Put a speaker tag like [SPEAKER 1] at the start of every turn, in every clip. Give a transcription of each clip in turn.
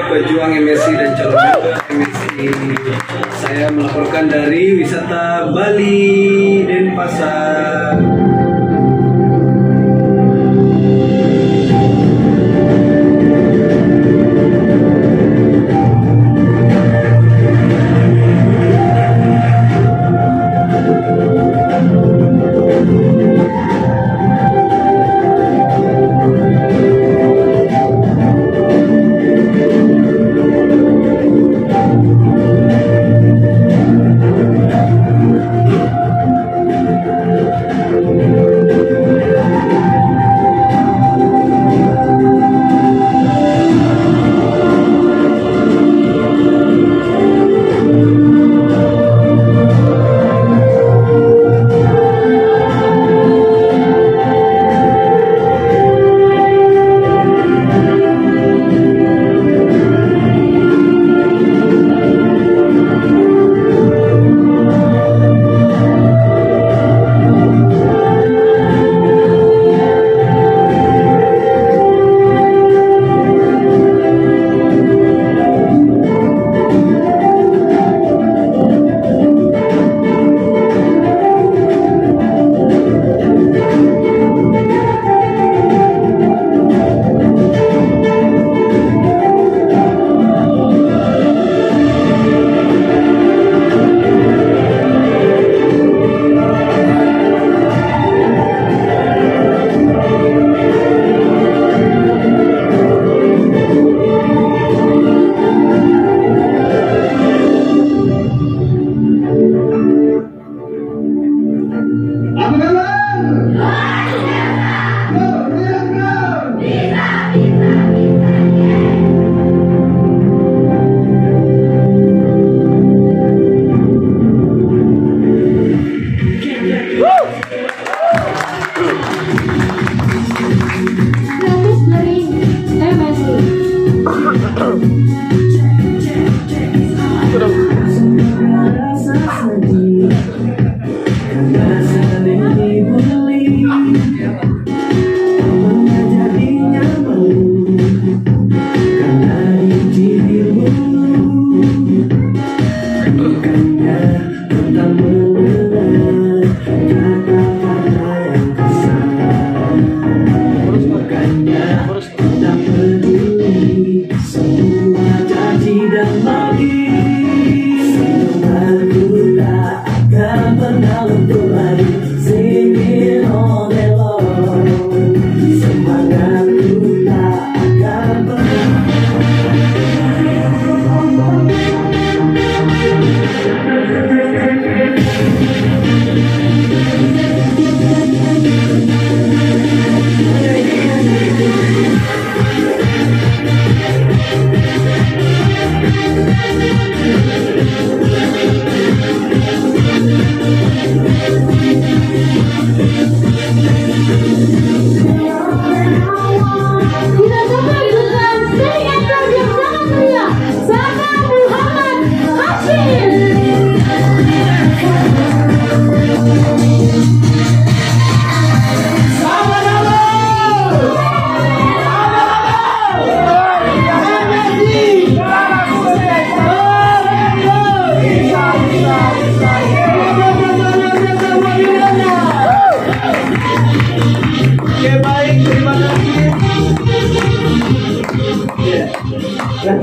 [SPEAKER 1] Pejuang MSI dan calon member MSI. Saya melaporkan dari wisata Bali Denpasar.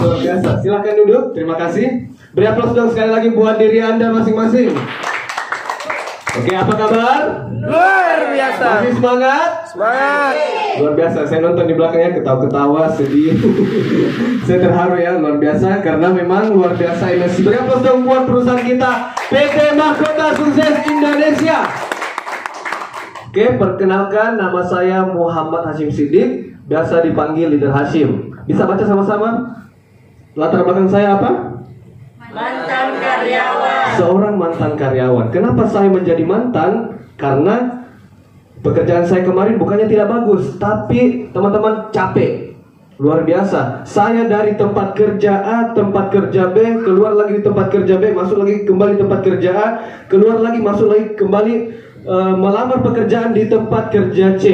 [SPEAKER 2] Luar biasa. Silakan duduk. Terima kasih. Beri aplaus dong sekali lagi buat diri Anda masing-masing. Oke, apa kabar?
[SPEAKER 3] Luar biasa.
[SPEAKER 2] Masih semangat?
[SPEAKER 3] Semangat.
[SPEAKER 2] Luar biasa. Saya nonton di belakangnya ketawa-ketawa, sedih. Saya terharu ya, luar biasa karena memang luar biasa MSI. Beri aplaus dong buat perusahaan kita PT Mahkota Sukses Indonesia. Oke, perkenalkan nama saya Muhammad Hashim Siddiq, biasa dipanggil Leader Hashim. Bisa baca sama-sama? Latar belakang saya apa?
[SPEAKER 4] Mantan karyawan.
[SPEAKER 2] Seorang mantan karyawan. Kenapa saya menjadi mantan? Karena Pekerjaan saya kemarin bukannya tidak bagus, tapi teman-teman capek. Luar biasa. Saya dari tempat kerja A, tempat kerja B, keluar lagi di tempat kerja B, masuk lagi kembali tempat kerja A, keluar lagi, masuk lagi kembali, melamar pekerjaan di tempat kerja C.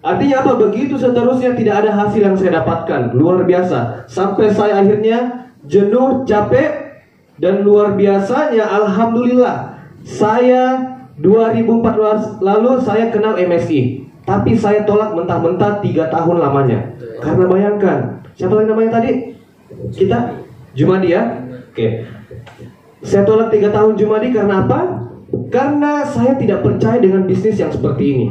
[SPEAKER 2] Artinya apa? Begitu seterusnya, tidak ada hasil yang saya dapatkan. Luar biasa. Sampai saya akhirnya jenuh, capek, dan luar biasanya alhamdulillah saya 2014 lalu saya kenal MSI. Tapi saya tolak mentah-mentah 3 tahun lamanya. Karena bayangkan, siapa lagi namanya tadi? Kita? Jumadi ya? Oke. Saya tolak 3 tahun Jumadi karena apa? Karena saya tidak percaya dengan bisnis yang seperti ini.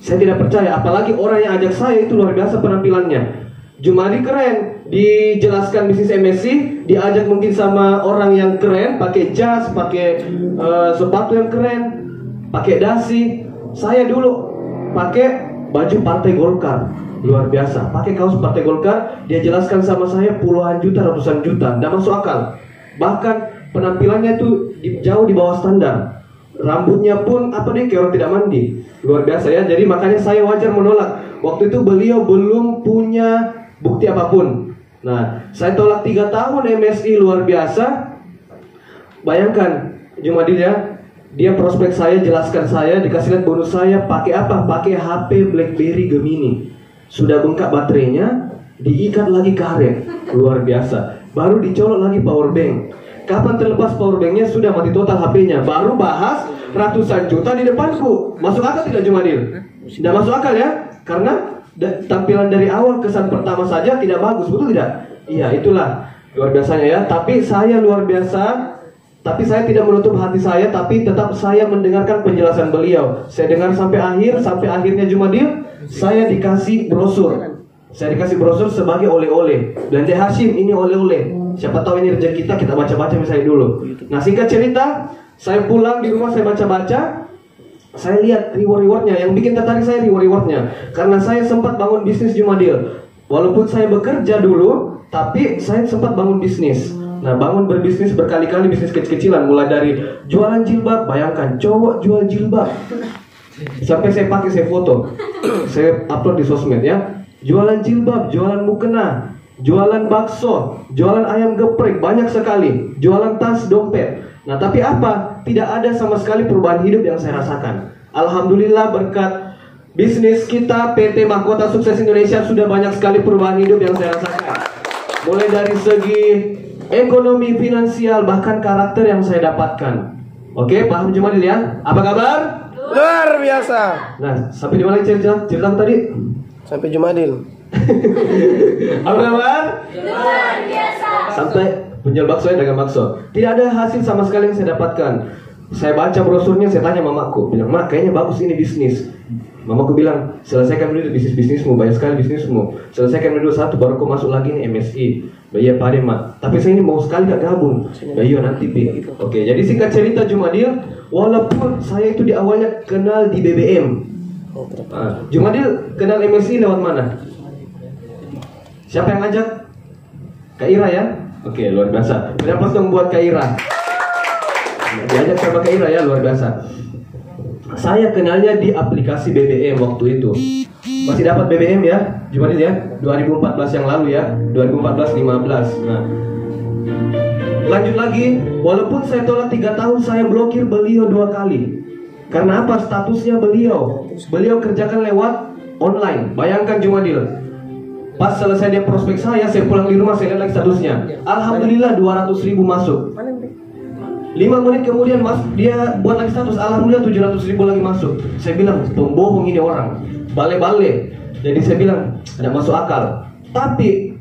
[SPEAKER 2] Saya tidak percaya, apalagi orang yang ajak saya itu luar biasa penampilannya. Jumadi keren, dijelaskan bisnis MSC, diajak mungkin sama orang yang keren, pakai jas, pakai sepatu yang keren, pakai dasi. Saya dulu pakai baju Partai Golkar, luar biasa, pakai kaos Partai Golkar. Dia jelaskan sama saya puluhan juta, ratusan juta, tidak masuk akal. Bahkan penampilannya itu jauh di bawah standar. Rambutnya pun kayak orang tidak mandi. Luar biasa ya. Jadi makanya saya wajar menolak. Waktu itu beliau belum punya bukti apapun. Nah, saya tolak 3 tahun MSI, luar biasa. Bayangkan Jumadil ya, dia prospek saya, jelaskan saya, dikasih lihat bonus saya, pakai apa? Pakai HP BlackBerry Gemini. Sudah bengkak baterainya, diikat lagi karet. Luar biasa. Baru dicolok lagi power bank. Kapan terlepas power banknya? Sudah mati total HP-nya. Baru bahas ratusan juta di depanku. Masuk akal tidak Jumadil? Tidak masuk akal ya? Karena tampilan dari awal, kesan pertama saja tidak bagus, betul tidak? Iya, itulah luar biasanya ya. Tapi saya luar biasa. Tapi saya tidak menutup hati saya, tapi tetap saya mendengarkan penjelasan beliau. Saya dengar sampai akhir, sampai akhirnya Jumadil, saya dikasih brosur. Saya dikasih brosur sebagai oleh-oleh. Belanja Hashim, ini oleh-oleh. Siapa tahu ini rezeki kita baca-baca misalnya dulu. Nah, singkat cerita, saya pulang di rumah, saya baca-baca. Saya lihat reward-rewardnya. Yang bikin tertarik saya reward-rewardnya. Karena saya sempat bangun bisnis Jumadil. Walaupun saya bekerja dulu, tapi saya sempat bangun bisnis. Nah, bangun berbisnis berkali-kali, bisnis kecil-kecilan. Mulai dari jualan jilbab, bayangkan, cowok jual jilbab. Sampai saya pakai, saya foto. Saya upload di sosmed ya. Jualan jilbab, jualan mukena, jualan bakso, jualan ayam geprek, banyak sekali. Jualan tas, dompet. Nah, tapi apa? Tidak ada sama sekali perubahan hidup yang saya rasakan. Alhamdulillah berkat bisnis kita, PT Mahkota Sukses Indonesia, sudah banyak sekali perubahan hidup yang saya rasakan. Mulai dari segi ekonomi, finansial, bahkan karakter yang saya dapatkan. Oke, paham Jumadil ya? Apa kabar?
[SPEAKER 3] Luar biasa.
[SPEAKER 2] Nah, sampai di mana cerita tadi?
[SPEAKER 3] Sampai Jumadil.
[SPEAKER 2] Apa kabar?
[SPEAKER 4] Luar biasa.
[SPEAKER 2] Sampai penjual bakso ya, dagang bakso. Tidak ada hasil sama sekali yang saya dapatkan. Saya baca brosurnya, saya tanya mamaku, bilang, "Mak, kayaknya bagus ini bisnis." Mamaku bilang, "Selesaikan dulu bisnismu, banyak sekali bisnismu. Selesaikan dulu satu, baru kau masuk lagi nih MSI." Iya Pak Ade, Mak. Tapi saya ini mau sekali gak gabung. Iya nanti Pi. Oke, jadi singkat cerita Jumadil, walaupun saya itu di awalnya kenal di BBM. Jumadil kenal MSI lewat mana? Siapa yang ngajak? Kak Ira ya? Oke, luar biasa. Berapa dong buat Kak Ira? Diajak sama Kak Ira ya, luar biasa. Saya kenalnya di aplikasi BBM waktu itu. Masih dapat BBM ya, Jumadil ya, 2014 yang lalu ya, 2014-15. Nah, lanjut lagi, walaupun saya tolak 3 tahun, saya blokir beliau 2 kali. Karena apa? Statusnya beliau kerjakan lewat online. Bayangkan Jumadil, pas selesai dia prospek saya pulang di rumah, saya lihat lagi statusnya. Alhamdulillah 200.000 masuk. 5 menit kemudian dia buat lagi status, alhamdulillah 700.000 lagi masuk. Saya bilang, pembohong ini orang, bale-bale. Jadi saya bilang, tidak masuk akal. Tapi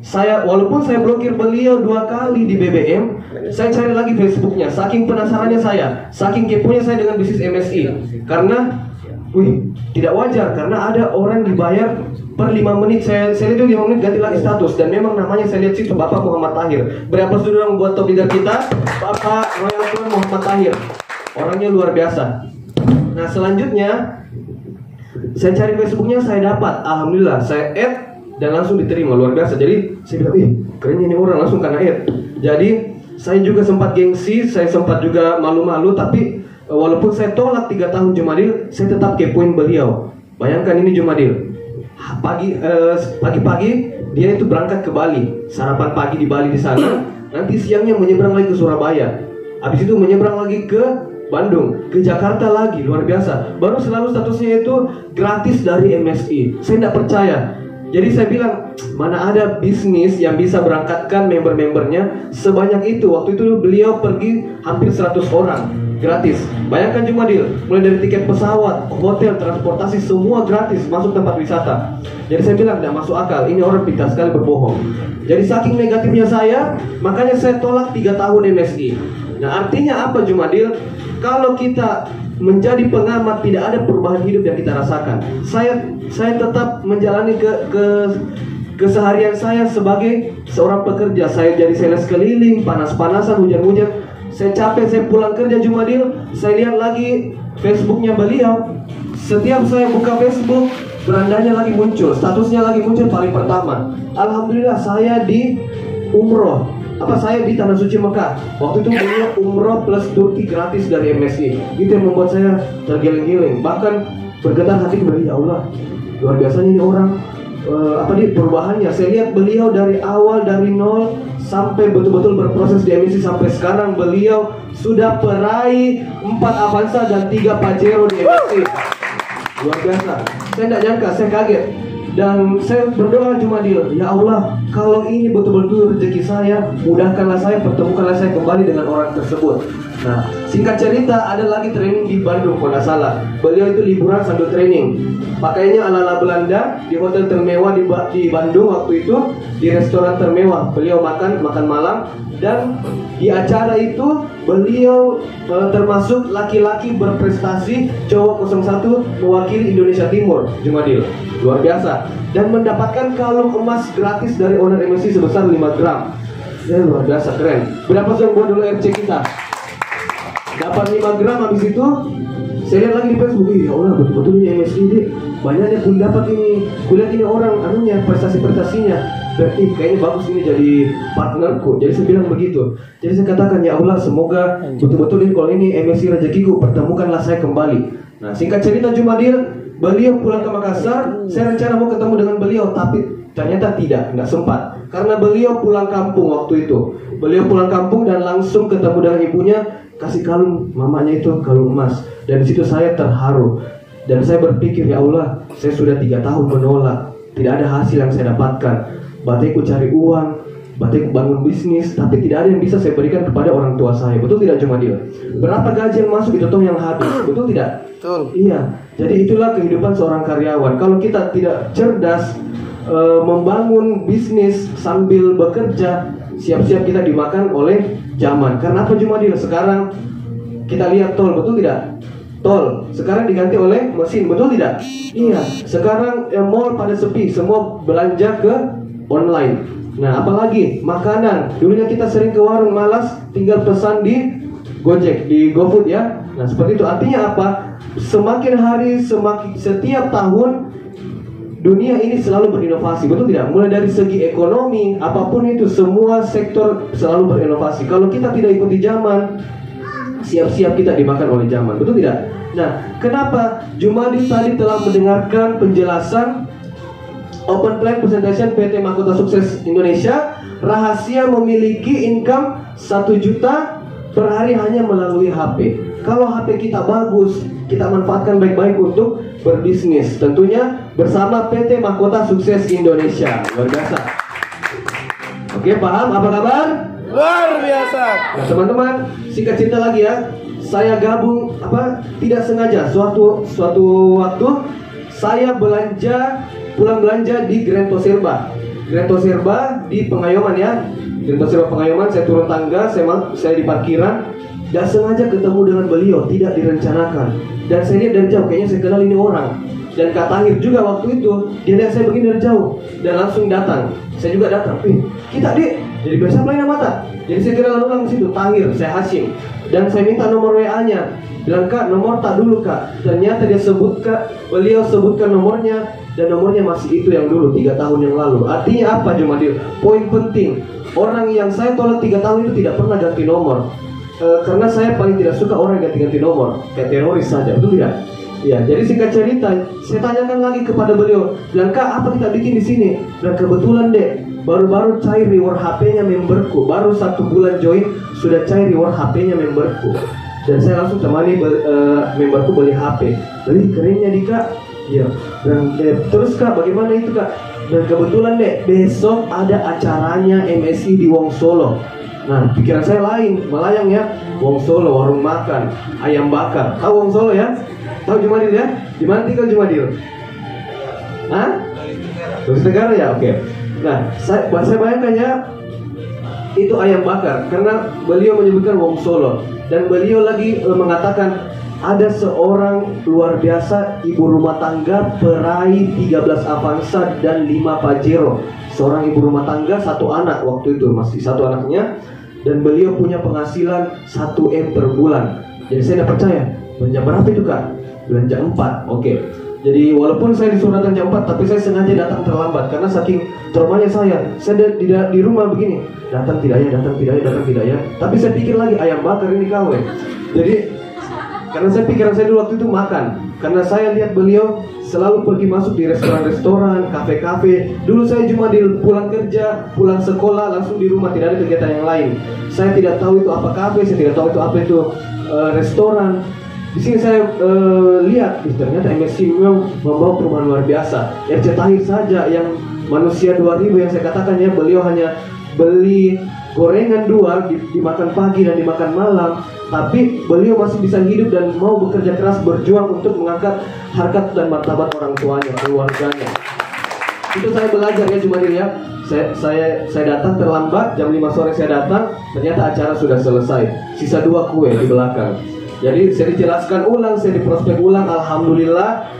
[SPEAKER 2] walaupun saya blokir beliau 2 kali di BBM, saya cari lagi Facebooknya. Saking penasarannya saya, saking keponya saya dengan bisnis MSI. Karena, tidak wajar. Karena ada orang dibayar per 5 menit. Saya lihat itu 5 menit ganti lagi status. Dan memang namanya saya lihat situ Bapak Muhammad Tahir. Berapa saudara membuat top leader kita? Bapak Royal Muhammad Tahir. Orangnya luar biasa. Nah, selanjutnya saya cari Facebooknya, saya dapat. Alhamdulillah, saya add dan langsung diterima, luar biasa. Jadi saya bilang, kerennya ini orang, langsung karena add. Jadi saya juga sempat gengsi, saya sempat juga malu-malu. Tapi walaupun saya tolak 3 tahun Jumadil, saya tetap kepoin beliau. Bayangkan ini Jumadil, pagi-pagi dia itu berangkat ke Bali, sarapan pagi di Bali di sana, nanti siangnya menyeberang lagi ke Surabaya, habis itu menyeberang lagi ke Bandung, ke Jakarta lagi, luar biasa. Baru selalu statusnya itu gratis dari MSI. Saya tidak percaya. Jadi saya bilang, mana ada bisnis yang bisa berangkatkan member-membernya sebanyak itu. Waktu itu beliau pergi hampir 100 orang gratis. Bayangkan Jumadil, mulai dari tiket pesawat, hotel, transportasi, semua gratis masuk tempat wisata. Jadi saya bilang tidak masuk akal, ini orang pintar sekali berbohong. Jadi saking negatifnya saya, makanya saya tolak 3 tahun MSI. Nah artinya apa Jumadil? Kalau kita menjadi pengamat, tidak ada perubahan hidup yang kita rasakan. Saya tetap menjalani keseharian saya sebagai seorang pekerja. Saya jadi sales keliling, panas-panasan, hujan-hujan. Saya capek, saya pulang kerja Jumadil, saya lihat lagi Facebooknya beliau. Setiap saya buka Facebook, berandanya lagi muncul, statusnya lagi muncul paling pertama. Alhamdulillah saya di umroh. Saya di Tanah Suci Mekah. Waktu itu beliau umroh plus Turki gratis dari MSI. Itu yang membuat saya tergeleng-geleng. Bahkan bergetar hati kepada ya Allah, luar biasanya ini orang. Perubahannya. Saya lihat beliau dari awal, dari nol sampai betul-betul berproses di MSI sampai sekarang. Beliau sudah peraih 4 Avanza dan 3 Pajero di MSI. Luar biasa. Saya tidak nyangka, saya kaget. Dan saya berdoa Jumadil, ya Allah, kalau ini betul-betul rezeki saya, mudahkanlah saya, pertemukanlah saya kembali dengan orang tersebut. Nah, singkat cerita, ada lagi training di Bandung, kalau tidak salah. Beliau itu liburan sambil training. Pakainya ala-ala Belanda, di hotel termewah di Bandung waktu itu, di restoran termewah. Beliau makan malam, dan di acara itu beliau termasuk laki-laki berprestasi cowok 01 mewakili Indonesia Timur, Jumadil. Luar biasa. Dan mendapatkan kalung emas gratis dari owner MSI sebesar 5 gram. Ya luar biasa, keren. Berapa yang buat dulu RC kita? Dapat 5 gram, habis itu saya lihat lagi di Facebook, ya Allah, betul-betul ini MSI ini banyaknya pun dapat ini. Kulihat ini orang anunya, prestasi-prestasinya. Berarti kayaknya bagus ini jadi partnerku. Jadi saya bilang begitu. Jadi saya katakan, ya Allah, semoga betul-betul ini kalau ini MSI rezekiku, pertemukanlah saya kembali. Nah, singkat cerita Jumadil, beliau pulang ke Makassar. Saya rencana mau ketemu dengan beliau, tapi ternyata tidak sempat. Karena beliau pulang kampung waktu itu. Beliau pulang kampung dan langsung ketemu dengan ibunya, kasih kalung mamanya itu, kalung emas. Dan di situ saya terharu. Dan saya berpikir, ya Allah, saya sudah 3 tahun menolak, tidak ada hasil yang saya dapatkan. Batiku cari uang, batiku bangun bisnis, tapi tidak ada yang bisa saya berikan kepada orang tua saya. Betul tidak Jumadil? Berapa gaji yang masuk itu yang habis, betul tidak?
[SPEAKER 3] Betul.
[SPEAKER 2] Iya. Jadi itulah kehidupan seorang karyawan. Kalau kita tidak cerdas membangun bisnis sambil bekerja, siap-siap kita dimakan oleh zaman. Karena apa Jumadil? Sekarang kita lihat tol, betul tidak? Tol sekarang diganti oleh mesin, betul tidak? Iya. Sekarang mall pada sepi, semua belanja ke online. Nah, apalagi makanan. Dulunya kita sering ke warung, malas, tinggal pesan di Gojek, di GoFood ya. Nah, seperti itu. Artinya apa? Semakin hari, setiap tahun dunia ini selalu berinovasi, betul tidak? Mulai dari segi ekonomi, apapun itu, semua sektor selalu berinovasi. Kalau kita tidak ikuti zaman, siap-siap kita dimakan oleh zaman, betul tidak? Nah, kenapa Jumadil tadi telah mendengarkan penjelasan Open Plan Presentation PT Mahkota Sukses Indonesia, rahasia memiliki income 1 juta per hari hanya melalui HP. Kalau HP kita bagus, kita manfaatkan baik-baik untuk berbisnis, tentunya bersama PT Mahkota Sukses Indonesia. Luar biasa. Oke, paham? Apa kabar?
[SPEAKER 3] Luar biasa.
[SPEAKER 2] Nah, teman-teman, singkat cerita lagi ya. Saya gabung tidak sengaja suatu waktu saya pulang belanja di Grand Toserba di Pengayoman ya. Grand Toserba Pengayoman, saya turun tangga, saya di parkiran, dan sengaja ketemu dengan beliau, tidak direncanakan. Dan saya lihat dari jauh, kayaknya saya kenal ini orang. Dan Kak Tahir juga waktu itu, dia lihat saya begini dari jauh dan langsung datang. Saya juga datang. Kita jadi biasa pelayanan mata. Jadi saya kenalan ulang di situ, Tahir, saya Hashim. Dan saya minta nomor WA-nya. Bilang, Kak, nomor tak dulu Kak. Ternyata beliau sebutkan nomornya, dan nomornya masih itu yang dulu 3 tahun yang lalu. Artinya apa Jumadil? Poin penting, orang yang saya tolak 3 tahun itu tidak pernah ganti nomor. Karena saya paling tidak suka orang yang ganti-ganti nomor, kayak teroris saja, betul tidak? Ya, jadi singkat cerita, saya tanyakan lagi kepada beliau, bilang, Kak, apa kita bikin di sini? Dan kebetulan dek, baru-baru cair reward HP-nya memberku, baru 1 bulan join sudah cair reward HP-nya memberku. Dan saya langsung temani memberku beli HP. Beli kerennya di Kak. Ya. Dan terus Kak, bagaimana itu Kak? Dan kebetulan dek, besok ada acaranya MSI di Wong Solo. Nah, pikiran saya lain, melayang ya. Wong Solo, warung makan, ayam bakar. Tahu Wong Solo ya? Tahu Jumadil ya? Di mana tinggal Jumadil? Hah? Sulawesi Tenggara ya? Oke. Nah, saya bayangkan ya, itu ayam bakar karena beliau menyebutkan Wong Solo dan beliau lagi mengatakan ada seorang luar biasa ibu rumah tangga peraih 13 Avanza dan 5 Pajero. Seorang ibu rumah tangga, 1 anak waktu itu, masih 1 anaknya, dan beliau punya penghasilan 1M per bulan. Jadi saya tidak percaya, belanja berapa itu Kak? Belanja 4, oke. Jadi walaupun saya disuruh datang jam 4, tapi saya sengaja datang terlambat karena saking traumanya saya di rumah begini, datang tidak ya. Tapi saya pikir lagi ayam bakar ini KW. Jadi karena pikiran saya dulu waktu itu makan, karena saya lihat beliau selalu pergi masuk di restoran-restoran, kafe-kafe. Dulu saya cuma pulang kerja, pulang sekolah langsung di rumah, tidak ada kegiatan yang lain. Saya tidak tahu itu apa kafe, saya tidak tahu itu apa itu restoran. Di sini saya lihat ternyata MSI memang membawa perubahan luar biasa. RC Tahir saja yang manusia 2000 yang saya katakan ya, beliau hanya beli gorengan 2 dimakan pagi dan dimakan malam, tapi beliau masih bisa hidup dan mau bekerja keras berjuang untuk mengangkat harkat dan martabat orang tuanya, keluarganya. Itu saya belajar ya Jumadil ya. Saya datang terlambat, jam 5 sore saya datang, ternyata acara sudah selesai. Sisa 2 kue di belakang. Jadi saya dijelaskan ulang, saya diprospek ulang, alhamdulillah.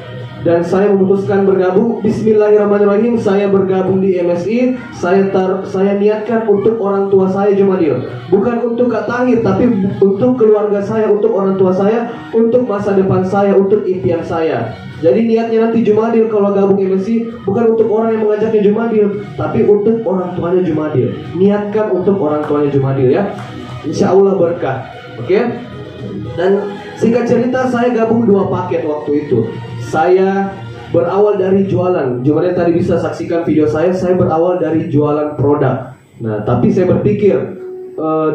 [SPEAKER 2] Dan saya memutuskan bergabung. Bismillahirrahmanirrahim. Saya bergabung di MSI. Saya niatkan untuk orang tua saya Jumadil, bukan untuk Kak Tahir, tapi untuk keluarga saya, untuk orang tua saya, untuk masa depan saya, untuk impian saya. Jadi niatnya nanti Jumadil kalau gabung MSI bukan untuk orang yang mengajaknya Jumadil, tapi untuk orang tuanya Jumadil. Niatkan untuk orang tuanya Jumadil ya. Insya Allah berkah. Oke? Dan singkat cerita saya gabung 2 paket waktu itu. Saya berawal dari jualan. Jumadil tadi bisa saksikan video saya berawal dari jualan produk. Nah, tapi saya berpikir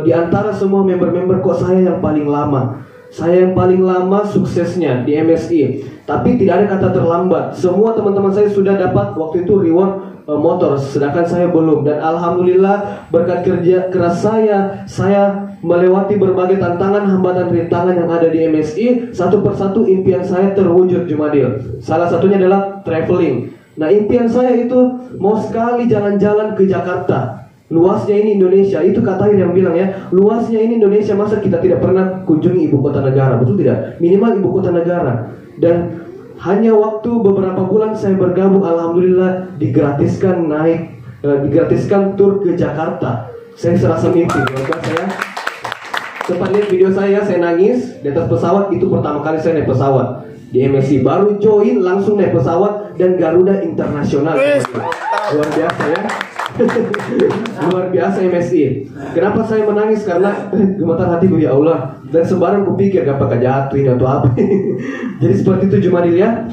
[SPEAKER 2] di antara semua member-member kok saya yang paling lama. Saya yang paling lama suksesnya di MSI. Tapi tidak ada kata terlambat. Semua teman-teman saya sudah dapat waktu itu reward motor, sedangkan saya belum. Dan alhamdulillah berkat kerja keras saya melewati berbagai tantangan, hambatan, rintangan yang ada di MSI. Satu persatu impian saya terwujud Jumadil. Salah satunya adalah traveling. Nah, impian saya itu mau sekali jalan-jalan ke Jakarta. Luasnya ini Indonesia, itu Kak Tahir yang bilang ya, luasnya ini Indonesia, masa kita tidak pernah kunjungi ibu kota negara, betul tidak? Minimal ibu kota negara. Dan hanya waktu beberapa bulan saya bergabung, alhamdulillah digratiskan digratiskan tur ke Jakarta. Saya serasa mimpi, saya sempat lihat video saya nangis di atas pesawat. Itu pertama kali saya naik pesawat di MSI, baru join langsung naik pesawat dan Garuda Internasional. Luar biasa ya. Luar biasa MSI. Kenapa saya menangis? Karena gemetar hatiku ya Allah. Dan sembarang kupikir apakah jatuhin atau apa. Jadi seperti itu Jumadil ya.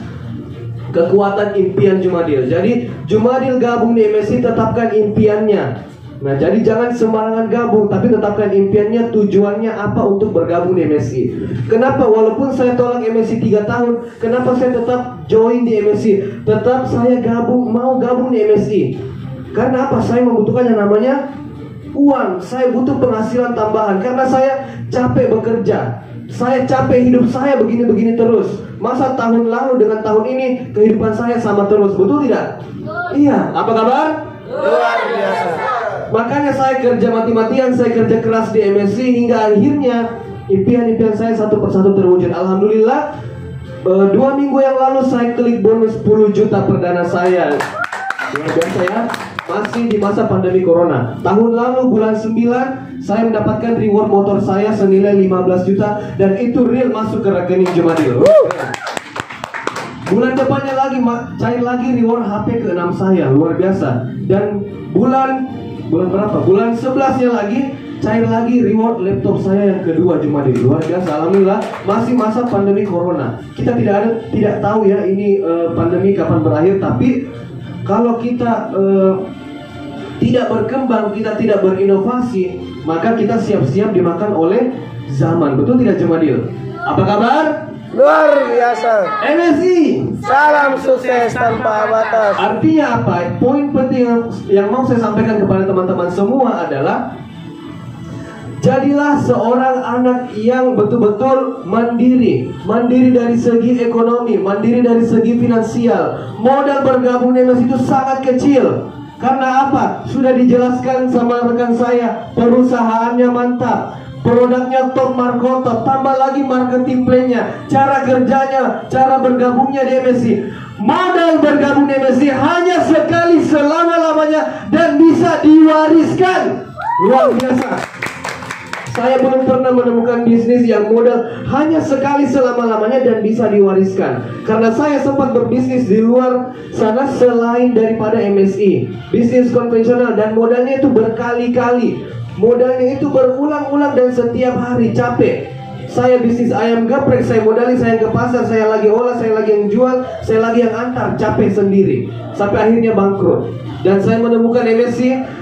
[SPEAKER 2] Kekuatan impian Jumadil. Jadi Jumadil gabung di MSI, tetapkan impiannya. Nah, jadi jangan sembarangan gabung, tapi tetapkan impiannya, tujuannya apa untuk bergabung di MSI. Kenapa? Walaupun saya tolak MSI 3 tahun, kenapa saya tetap join di MSI? Tetap saya mau gabung di MSI. Karena apa? Saya membutuhkan yang namanya uang. Saya butuh penghasilan tambahan. Karena saya capek bekerja. Saya capek hidup saya begini-begini terus. Masa tahun lalu dengan tahun ini kehidupan saya sama terus, betul tidak? Iya. Apa kabar?
[SPEAKER 3] Luar biasa.
[SPEAKER 2] Makanya saya kerja mati-matian, saya kerja keras di MSI hingga akhirnya impian-impian saya satu persatu terwujud. Alhamdulillah, 2 minggu yang lalu saya klik bonus 10 juta perdana saya. Luar biasa ya. Masih di masa pandemi corona. Tahun lalu bulan 9 saya mendapatkan reward motor saya senilai 15 juta. Dan itu real masuk ke rekening Jumadil. Bulan depannya lagi cair lagi reward HP ke-6 saya. Luar biasa. Dan bulan berapa? Bulan 11-nya lagi cair lagi reward laptop saya yang kedua Jumadil. Luar biasa, alhamdulillah. Masih masa pandemi corona. Kita tidak tahu ya ini pandemi kapan berakhir. Tapi kalau kita tidak berkembang, kita tidak berinovasi, maka kita siap-siap dimakan oleh zaman. Betul tidak Jumadil? Apa kabar?
[SPEAKER 3] Luar biasa.
[SPEAKER 2] MSI.
[SPEAKER 3] Salam sukses tanpa batas.
[SPEAKER 2] Artinya apa? Poin penting yang mau saya sampaikan kepada teman-teman semua adalah jadilah seorang anak yang betul-betul mandiri. Mandiri dari segi ekonomi, mandiri dari segi finansial. Modal bergabung di MSI itu sangat kecil. Karena apa? Sudah dijelaskan sama rekan saya, perusahaannya mantap, produknya top markotop, tambah lagi marketing plan-nya, cara kerjanya, cara bergabungnya di MSI. Modal bergabung di MSI hanya sekali selama-lamanya dan bisa diwariskan. Luar biasa. Saya belum pernah menemukan bisnis yang modal hanya sekali selama-lamanya dan bisa diwariskan. Karena saya sempat berbisnis di luar sana selain daripada MSI, bisnis konvensional, dan modalnya itu berkali-kali. Modalnya itu berulang-ulang dan setiap hari capek. Saya bisnis ayam geprek, saya modali, saya ke pasar, saya lagi olah, saya lagi yang jual, saya lagi yang antar, capek sendiri. Sampai akhirnya bangkrut. Dan saya menemukan MSI.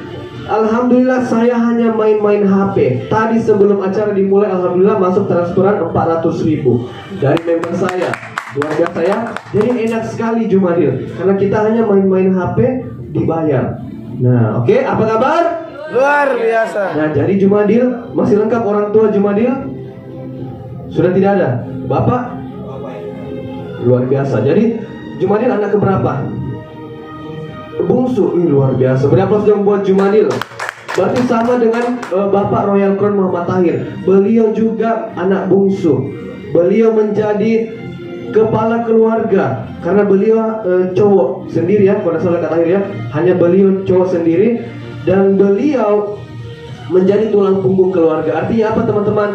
[SPEAKER 2] Alhamdulillah saya hanya main-main HP. Tadi sebelum acara dimulai, alhamdulillah masuk transferan 400.000 dari member saya. Luar biasa ya. Jadi enak sekali Jumadil, karena kita hanya main-main HP dibayar. Nah, oke, apa kabar?
[SPEAKER 3] Luar biasa.
[SPEAKER 2] Nah, jadi Jumadil masih lengkap orang tua Jumadil? Sudah tidak ada? Bapak? Luar biasa. Jadi Jumadil anak keberapa? Bungsu. Luar biasa. Berapa dong buat Jumadil? Berarti sama dengan Bapak Royal Crown Muhammad Tahir. Beliau juga anak bungsu. Beliau menjadi kepala keluarga karena beliau cowok sendiri ya, kalau salah kata Tahir ya. Hanya beliau cowok sendiri dan beliau menjadi tulang punggung keluarga. Artinya apa teman-teman?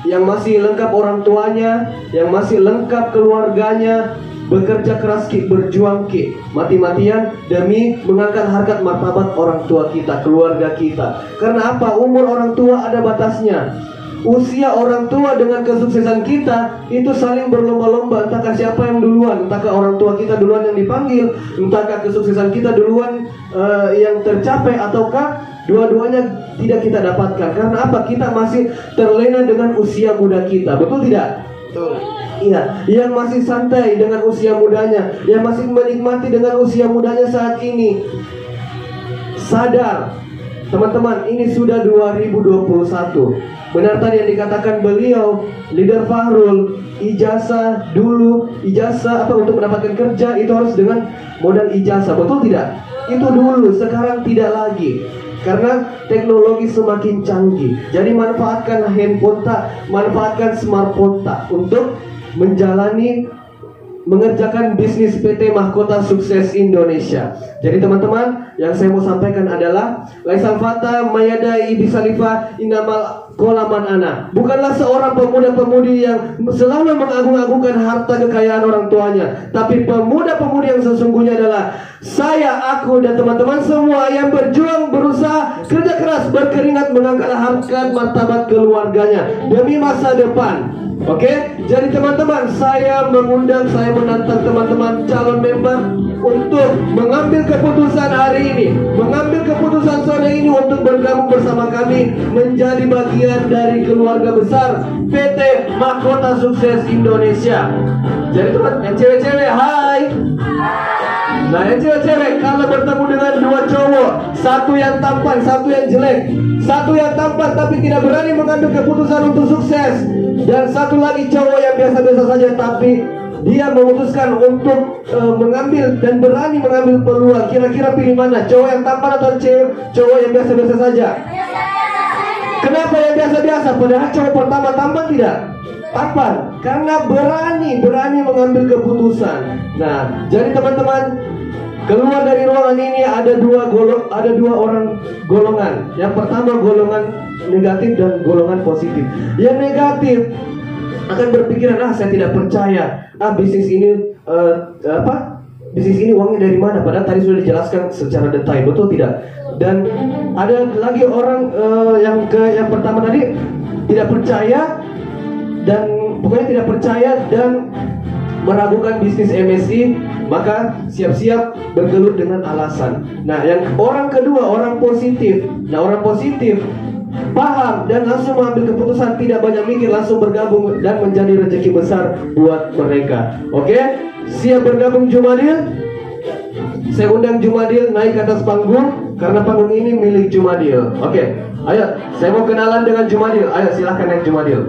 [SPEAKER 2] Yang masih lengkap orang tuanya, yang masih lengkap keluarganya, bekerja keras ki, berjuang ki, mati-matian demi mengangkat harkat martabat orang tua kita, keluarga kita. Karena apa? Umur orang tua ada batasnya. Usia orang tua dengan kesuksesan kita itu saling berlomba-lomba. Entahkah siapa yang duluan, entahkah orang tua kita duluan yang dipanggil, entahkah kesuksesan kita duluan yang tercapai, ataukah dua-duanya tidak kita dapatkan. Karena apa? Kita masih terlena dengan usia muda kita. Betul tidak?
[SPEAKER 3] Betul.
[SPEAKER 2] Iya, yang masih santai dengan usia mudanya, yang masih menikmati dengan usia mudanya saat ini. Sadar, teman-teman, ini sudah 2021. Benar tadi yang dikatakan beliau, leader Fahrul, ijazah dulu, ijazah apa untuk mendapatkan kerja itu harus dengan modal ijazah. Betul tidak? Itu dulu, sekarang tidak lagi. Karena teknologi semakin canggih. Jadi manfaatkan handphone tak, manfaatkan smartphone tak untuk mengerjakan bisnis PT Mahkota Sukses Indonesia. Jadi teman-teman, yang saya mau sampaikan adalah Laisal Fata Mayada Ibi Salifah Inamal Kolaman Ana. Bukanlah seorang pemuda-pemudi yang selalu mengagung-agungkan harta kekayaan orang tuanya, tapi pemuda-pemudi yang sesungguhnya adalah saya, aku, dan teman-teman semua yang berjuang, berusaha, kerja keras, berkeringat, mengangkat harkat martabat keluarganya demi masa depan. Oke, jadi teman-teman, saya mengundang, saya menantang teman-teman calon member untuk mengambil keputusan hari ini, mengambil keputusan sore ini untuk bergabung bersama kami menjadi bagian dari keluarga besar PT Mahkota Sukses Indonesia. Jadi teman, yang cewek-cewek, hai. Nah, yang cewek-cewek, kalau bertemu dengan dua cowok, satu yang tampan, satu yang jelek, satu yang tampan tapi tidak berani mengambil keputusan untuk sukses, dan satu lagi cowok yang biasa-biasa saja tapi dia memutuskan untuk mengambil dan berani mengambil peluang. Kira-kira pilih mana? Cowok yang tampan atau cowok yang biasa-biasa saja? Kenapa yang biasa-biasa? Padahal cowok pertama tampan tidak? Tampan. Karena berani mengambil keputusan. Nah, jadi teman-teman, keluar dari ruangan ini ada dua orang golongan. Yang pertama golongan negatif dan golongan positif. Yang negatif akan berpikiran, saya tidak percaya. Bisnis ini bisnis ini uangnya dari mana? Padahal tadi sudah dijelaskan secara detail, betul tidak? Dan ada lagi orang yang pertama tadi tidak percaya dan pokoknya tidak percaya dan meragukan bisnis MSI, maka siap-siap bergelut dengan alasan. Nah, yang orang kedua, orang positif. Nah, orang positif paham dan langsung mengambil keputusan, tidak banyak mikir, langsung bergabung dan menjadi rezeki besar buat mereka. Oke, siap bergabung Jumadil? Saya undang Jumadil naik ke atas panggung karena panggung ini milik Jumadil. Oke, ayo, saya mau kenalan dengan Jumadil. Ayo, silahkan naik Jumadil.